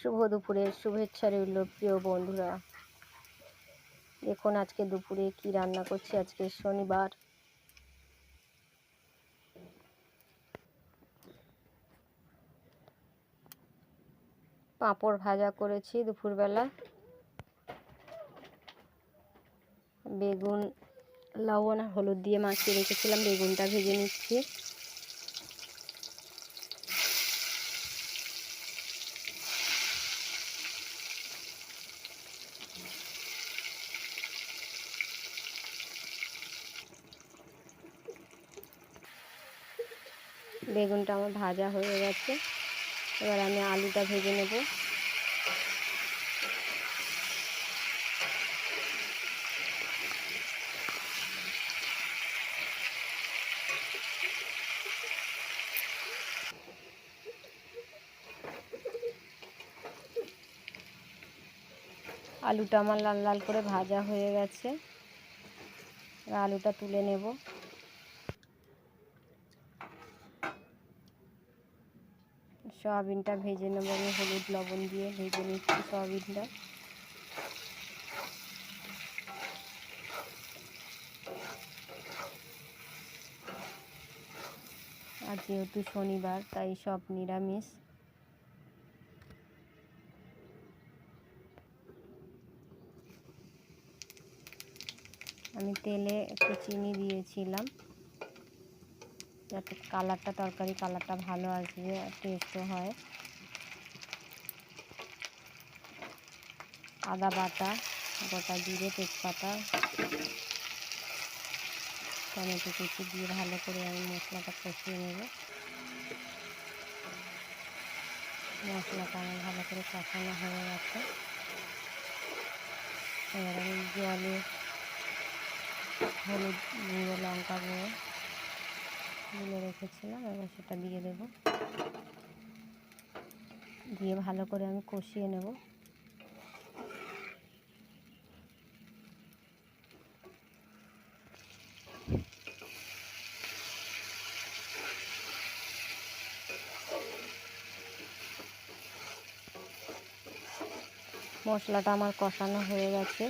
শুভ দুপুরের শুভেচ্ছা রইল প্রিয় বন্ধুরা। দেখুন আজকে দুপুরে কি রান্না করছি। আজকে শনিবার। পাঁপড় ভাজা করেছি দুপুরবেলা। বেগুন লবণ আর হলুদ দিয়ে মাখিয়ে রেখেছিলাম, বেগুনটা ভেজে নিচ্ছি। বেগুনটা আমার ভাজা হয়ে গেছে, এবার আমি আলুটা ভেজে নেব। আলুটা আমার লাল লাল করে ভাজা হয়ে গেছে, আলুটা তুলে নেব। সয়াবিনটা ভেজে নেব, আমি হলুদ লবণ দিয়ে ভেজে নিচ্ছি সয়াবিনটা। আর যেহেতু শনিবার তাই সব নিরামিষ। আমি তেলে একটু চিনি দিয়েছিলাম যাতে তরকারি কালারটা ভালো আসবে আর টেস্টও হয়। আদা বাটা, গোটা জিরে, তেজপাতা, টমেটো কুচি দিয়ে ভালো করে আমি মশলাটা কষিয়ে নেব। মশলাটা আমার ভালো করে কষানো হয়ে গেছে। এবার আমি জলে হলুদ গুঁড়ো, লঙ্কা গুঁড়ো গুলে রেখেছিলাম, এবার সেটা দিয়ে দেব। দিয়ে ভালো করে আমি কষিয়ে নেব। মশলাটা আমার কষানো হয়ে গেছে।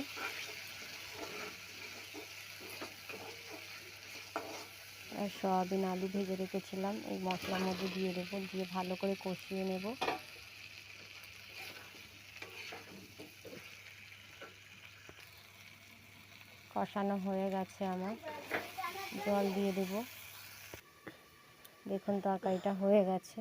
আর সয়াবিন আলু ভেজে রেখেছিলাম এই মশলার মধ্যে দিয়ে দেবো, দিয়ে ভালো করে কষিয়ে নেব। কষানো হয়ে গেছে আমার, জল দিয়ে দেব। দেখুন তরকারিটা হয়ে গেছে।